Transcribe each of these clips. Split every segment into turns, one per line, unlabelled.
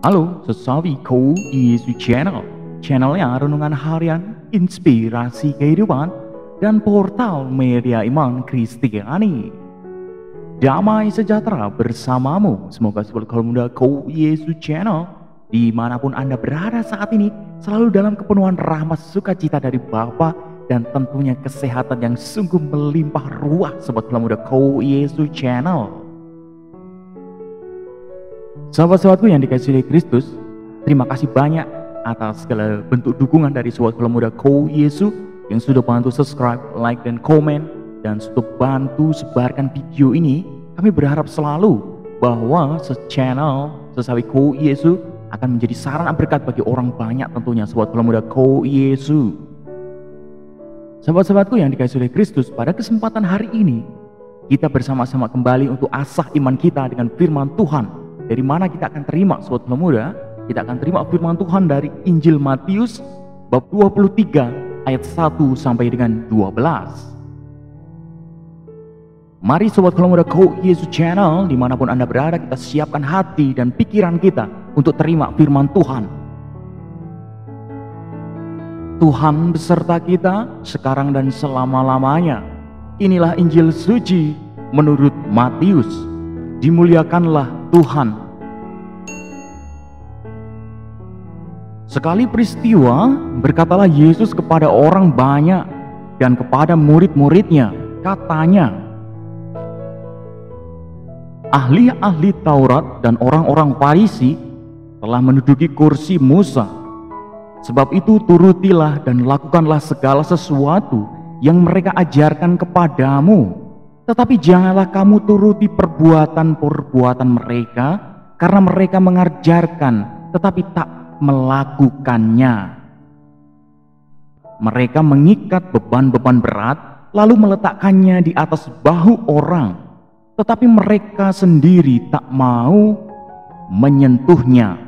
Halo, sesawiku Yesus Channelnya renungan harian, inspirasi kehidupan, dan portal media iman Kristiani. Damai sejahtera bersamamu. Semoga sobat kaum muda Yesus Channel dimanapun Anda berada saat ini selalu dalam kepenuhan rahmat sukacita dari Bapa dan tentunya kesehatan yang sungguh melimpah ruah sobat kaum muda Yesus Channel. Sahabat-sahabatku yang dikasihi oleh Kristus, terima kasih banyak atas segala bentuk dukungan dari sobat kaum muda Yesus yang sudah bantu subscribe, like, dan komen, dan sudah bantu sebarkan video ini. Kami berharap selalu bahwa channel Sesawi Yesus akan menjadi sarana berkat bagi orang banyak tentunya sobat kaum muda Yesus. Sahabat-sahabatku yang dikasihi oleh Kristus, pada kesempatan hari ini kita bersama-sama kembali untuk asah iman kita dengan firman Tuhan. Dari mana kita akan terima sobat muda? Kita akan terima firman Tuhan dari Injil Matius bab 23 ayat 1 sampai dengan 12. Mari sobat muda Yesus Channel dimanapun Anda berada, kita siapkan hati dan pikiran kita untuk terima firman Tuhan. Tuhan beserta kita sekarang dan selama-lamanya. Inilah Injil suci menurut Matius. Dimuliakanlah Tuhan. Sekali peristiwa, berkatalah Yesus kepada orang banyak dan kepada murid-muridnya, katanya, ahli-ahli Taurat dan orang-orang Farisi telah menduduki kursi Musa. Sebab itu turutilah dan lakukanlah segala sesuatu yang mereka ajarkan kepadamu. Tetapi janganlah kamu turuti perbuatan-perbuatan mereka, karena mereka mengajarkan tetapi tak melakukannya. Mereka mengikat beban-beban berat lalu meletakkannya di atas bahu orang, tetapi mereka sendiri tak mau menyentuhnya.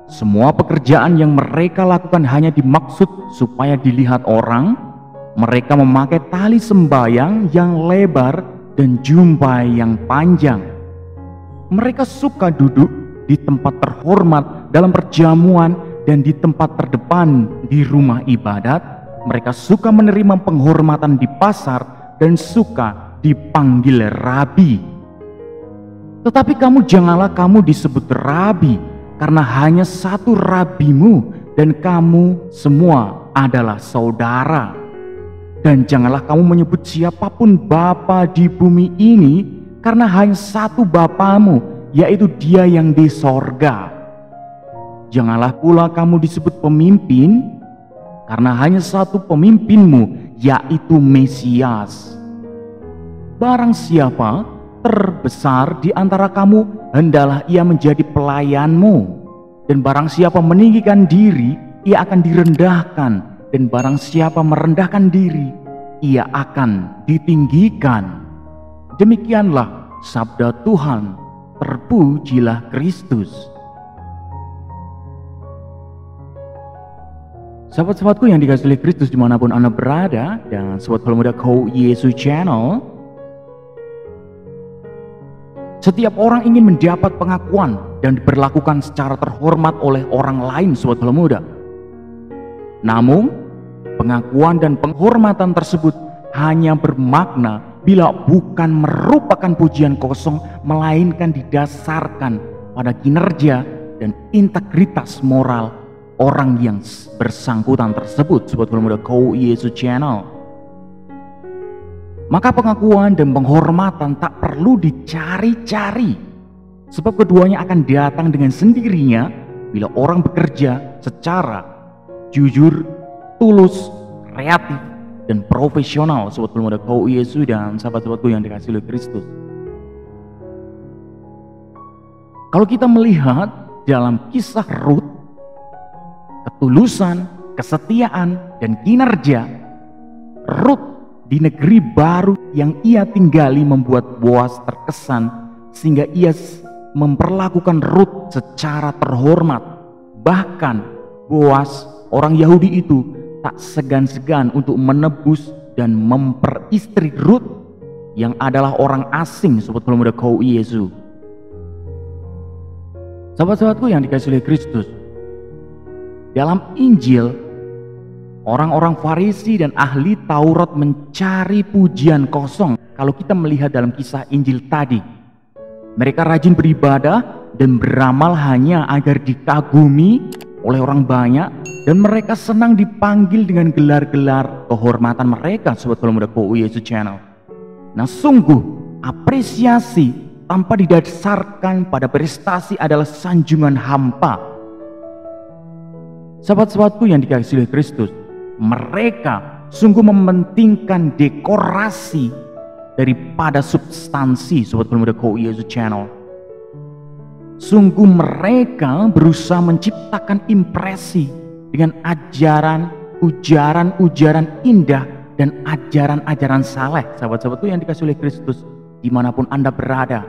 Semua pekerjaan yang mereka lakukan hanya dimaksud supaya dilihat orang. Mereka memakai tali sembayang yang lebar dan jumpai yang panjang. Mereka suka duduk di tempat terhormat dalam perjamuan dan di tempat terdepan di rumah ibadat. Mereka suka menerima penghormatan di pasar dan suka dipanggil rabi. Tetapi janganlah kamu disebut rabi, karena hanya satu rabimu dan kamu semua adalah saudara. Dan janganlah kamu menyebut siapapun bapa di bumi ini, karena hanya satu Bapamu, yaitu Dia yang di sorga. Janganlah pula kamu disebut pemimpin, karena hanya satu pemimpinmu, yaitu Mesias. Barang siapa terbesar di antara kamu, hendaklah ia menjadi pelayanmu. Dan barang siapa meninggikan diri, ia akan direndahkan. Dan barang siapa merendahkan diri, ia akan ditinggikan. Demikianlah sabda Tuhan. Terpujilah Kristus. Sahabat-sahabatku yang dikasihi oleh Kristus dimanapun Anda berada, dan sobat muda Yesus Channel, setiap orang ingin mendapat pengakuan dan diperlakukan secara terhormat oleh orang lain sobat muda. Namun, pengakuan dan penghormatan tersebut hanya bermakna bila bukan merupakan pujian kosong, melainkan didasarkan pada kinerja dan integritas moral orang yang bersangkutan tersebut. Sobat muda Yesus Channel. Maka pengakuan dan penghormatan tak perlu dicari-cari, sebab keduanya akan datang dengan sendirinya bila orang bekerja secara jujur, tulus, kreatif, dan profesional. Sobat muda Yesus dan sahabat-sahabatku yang dikasihi oleh Kristus. Kalau kita melihat dalam kisah Rut, ketulusan, kesetiaan, dan kinerja Rut di negeri baru yang ia tinggali membuat Boas terkesan, sehingga ia memperlakukan Rut secara terhormat. Bahkan Boas, orang Yahudi itu, tak segan-segan untuk menebus dan memperistri Rut yang adalah orang asing sobat muda Yesus. Sahabat-sahabatku yang dikasihi oleh Kristus, dalam Injil, orang-orang Farisi dan ahli Taurat mencari pujian kosong. Kalau kita melihat dalam kisah Injil tadi, mereka rajin beribadah dan beramal hanya agar dikagumi oleh orang banyak, dan mereka senang dipanggil dengan gelar-gelar kehormatan mereka. Sobat Kalau Muda KUI Yesus Channel. Nah, sungguh apresiasi tanpa didasarkan pada prestasi adalah sanjungan hampa. Sahabat-sahabatku yang dikasihi oleh Kristus, mereka sungguh mementingkan dekorasi daripada substansi. Sobat Kalau Muda KUI Yesus Channel. Sungguh mereka berusaha menciptakan impresi dengan ujaran-ujaran indah dan ajaran-ajaran saleh. Sahabat-sahabatku yang dikasihi oleh Kristus, dimanapun Anda berada.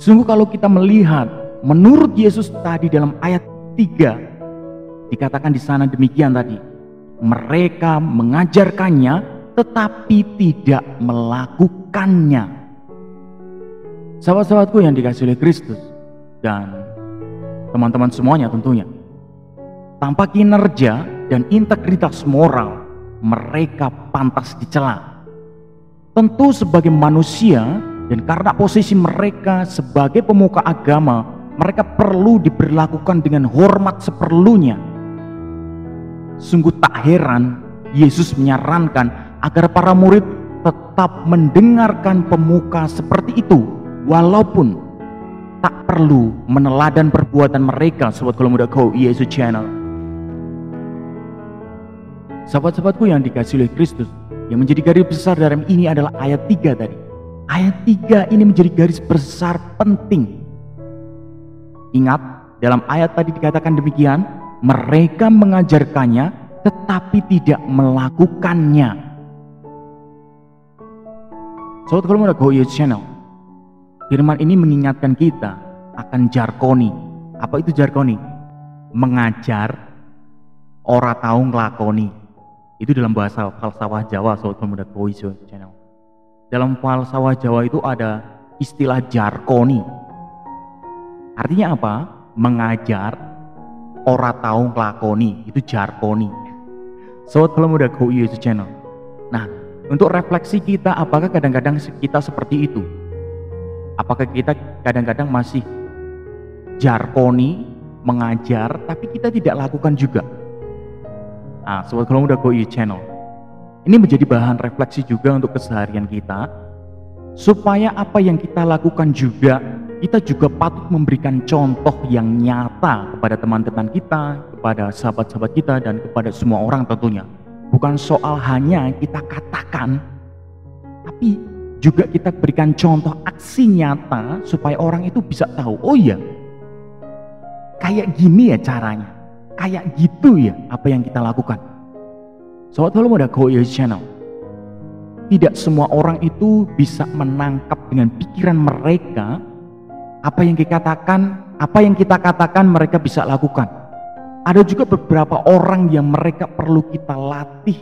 Sungguh kalau kita melihat menurut Yesus tadi dalam ayat 3, dikatakan di sana demikian tadi. Mereka mengajarkannya tetapi tidak melakukannya. Sahabat-sahabatku yang dikasihi oleh Kristus dan teman-teman semuanya tentunya, tanpa kinerja dan integritas moral, mereka pantas dicela. Tentu sebagai manusia dan karena posisi mereka sebagai pemuka agama, mereka perlu diberlakukan dengan hormat seperlunya. Sungguh tak heran Yesus menyarankan agar para murid tetap mendengarkan pemuka seperti itu, walaupun tak perlu meneladan perbuatan mereka. Sobat Kalau Muda KUI Yesus Channel. Sahabat-sahabatku yang dikasihi oleh Kristus, yang menjadi garis besar dalam ini adalah ayat 3 tadi. Ayat 3 ini menjadi garis besar penting. Ingat, dalam ayat tadi dikatakan demikian, mereka mengajarkannya tetapi tidak melakukannya. Sobat Kalau Muda KUI Yesus Channel, firman ini mengingatkan kita akan jarkoni. Apa itu jarkoni? Mengajar, ora tahu nglakoni. Itu dalam bahasa falsafah Jawa, Sobat Kalau Muda KUI Yesus Channel. Dalam falsafah Jawa itu ada istilah jarkoni. Artinya apa? Mengajar, ora tahu nglakoni. Itu jarkoni. Sobat Kalau Muda KUI Yesus Channel. Nah, untuk refleksi kita, apakah kadang-kadang kita seperti itu? Apakah kita kadang-kadang masih jarkoni, mengajar, tapi kita tidak lakukan juga? Nah, Sobat Kalau Muda KUI Channel, ini menjadi bahan refleksi juga untuk keseharian kita, supaya apa yang kita lakukan juga, kita juga patut memberikan contoh yang nyata kepada teman-teman kita, kepada sahabat-sahabat kita, dan kepada semua orang tentunya. Bukan soal hanya kita katakan, tapi juga kita berikan contoh aksi nyata supaya orang itu bisa tahu, oh iya, kayak gini ya caranya, kayak gitu ya apa yang kita lakukan. Sobat Kalau Muda KUI Yesus Channel, tidak semua orang itu bisa menangkap dengan pikiran mereka apa yang kita katakan mereka bisa lakukan. Ada juga beberapa orang yang mereka perlu kita latih,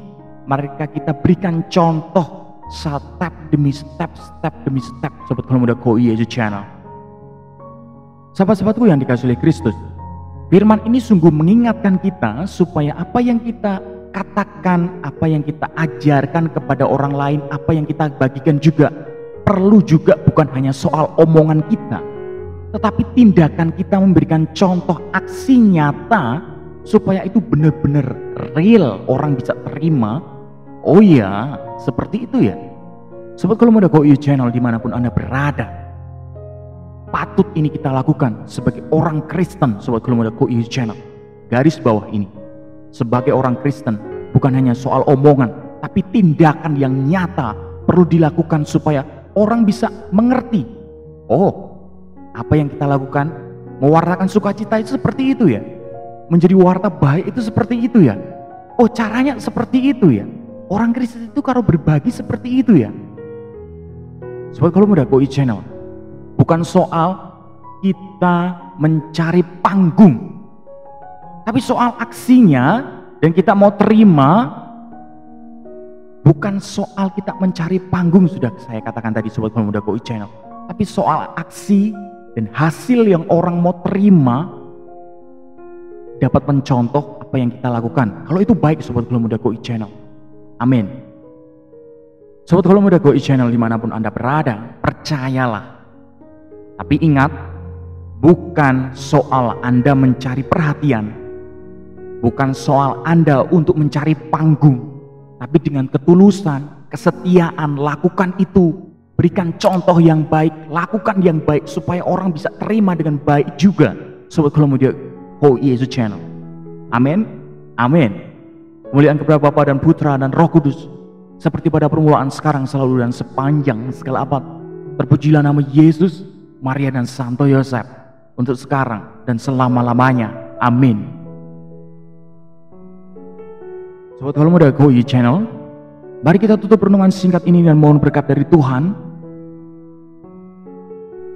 mereka kita berikan contoh step demi step, Sobat Kalau Muda KUI Yesus Channel. Sahabat-sahabatku yang dikasihi oleh Kristus, firman ini sungguh mengingatkan kita supaya apa yang kita katakan, apa yang kita ajarkan kepada orang lain, apa yang kita bagikan juga perlu juga bukan hanya soal omongan kita, tetapi tindakan kita memberikan contoh aksi nyata supaya itu benar-benar real, orang bisa terima. Oh iya, seperti itu ya. Sobat Kalau Muda KUI Channel dimanapun Anda berada, patut ini kita lakukan sebagai orang Kristen. Sobat Kalau Muda KUI Channel, garis bawah ini, sebagai orang Kristen bukan hanya soal omongan, tapi tindakan yang nyata perlu dilakukan supaya orang bisa mengerti. Oh, apa yang kita lakukan mewartakan sukacita itu seperti itu ya, menjadi warta baik itu seperti itu ya. Oh, caranya seperti itu ya. Orang Kristen itu kalau berbagi seperti itu ya. Sobat Kalau Muda KUI Channel, bukan soal kita mencari panggung, tapi soal aksinya dan kita mau terima. Bukan soal kita mencari panggung, sudah saya katakan tadi Sobat Kalau Muda KUI Channel, tapi soal aksi dan hasil yang orang mau terima dapat mencontoh apa yang kita lakukan. Kalau itu baik Sobat Gaula Muda GOI Channel. Amin. Sobat Gaula Muda GOI Channel dimanapun Anda berada, percayalah. Tapi ingat, bukan soal Anda mencari perhatian, bukan soal Anda untuk mencari panggung, tapi dengan ketulusan, kesetiaan, lakukan itu. Berikan contoh yang baik, lakukan yang baik supaya orang bisa terima dengan baik juga. Sobat Gaula Muda GOI Channel. Amin. Amin. Kemuliaan kepada Bapa dan Putra dan Roh Kudus, seperti pada permulaan, sekarang, selalu, dan sepanjang segala abad. Terpujilah nama Yesus, Maria, dan Santo Yosef, untuk sekarang dan selama-lamanya. Amin. Sobat Gaula Muda GOI Channel, mari kita tutup renungan singkat ini dan mohon berkat dari Tuhan.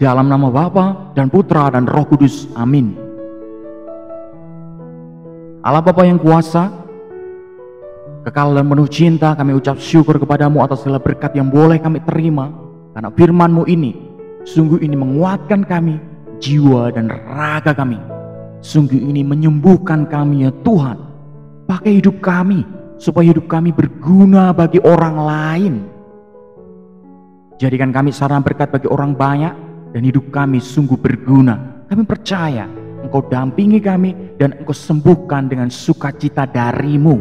Dalam nama Bapa dan Putra dan Roh Kudus. Amin. Allah Bapa yang kuasa, kekal dan penuh cinta, kami ucap syukur kepadamu atas segala berkat yang boleh kami terima. Karena firman-Mu ini, sungguh ini menguatkan kami, jiwa dan raga kami. Sungguh ini menyembuhkan kami ya Tuhan. Pakai hidup kami, supaya hidup kami berguna bagi orang lain. Jadikan kami sarana berkat bagi orang banyak, dan hidup kami sungguh berguna. Kami percaya Engkau dampingi kami dan Engkau sembuhkan dengan sukacita dari-Mu.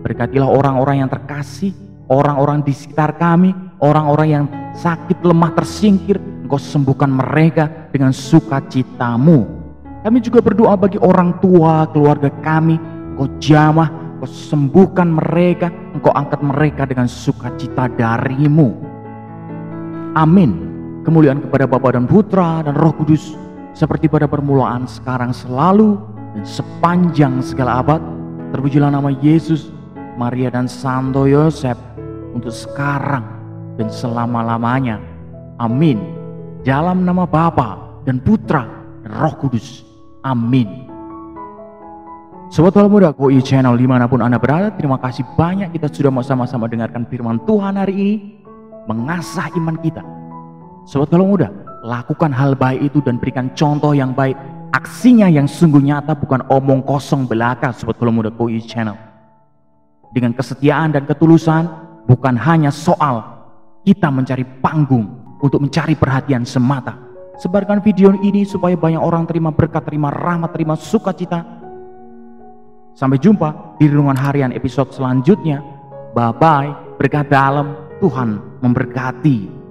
Berkatilah orang-orang yang terkasih, orang-orang di sekitar kami, orang-orang yang sakit, lemah, tersingkir. Engkau sembuhkan mereka dengan sukacita-Mu. Kami juga berdoa bagi orang tua, keluarga kami. Engkau jamah, Engkau sembuhkan mereka, Engkau angkat mereka dengan sukacita dari-Mu. Amin. Kemuliaan kepada Bapa dan Putra dan Roh Kudus, seperti pada permulaan, sekarang, selalu, dan sepanjang segala abad. Terpujilah nama Yesus, Maria, dan Santo Yosef, untuk sekarang dan selama-lamanya. Amin. Dalam nama Bapa dan Putra dan Roh Kudus. Amin. Sobat Gaula Muda GOI Channel dimanapun Anda berada, terima kasih banyak kita sudah sama-sama dengarkan firman Tuhan hari ini, mengasah iman kita. Sobat Gaula Muda, lakukan hal baik itu dan berikan contoh yang baik. Aksinya yang sungguh nyata, bukan omong kosong belaka. Sobat Gaula Muda GOI Channel, dengan kesetiaan dan ketulusan, bukan hanya soal kita mencari panggung untuk mencari perhatian semata. Sebarkan video ini supaya banyak orang terima berkat, terima rahmat, terima sukacita. Sampai jumpa di renungan harian episode selanjutnya. Bye bye. Berkat dalam, Tuhan memberkati.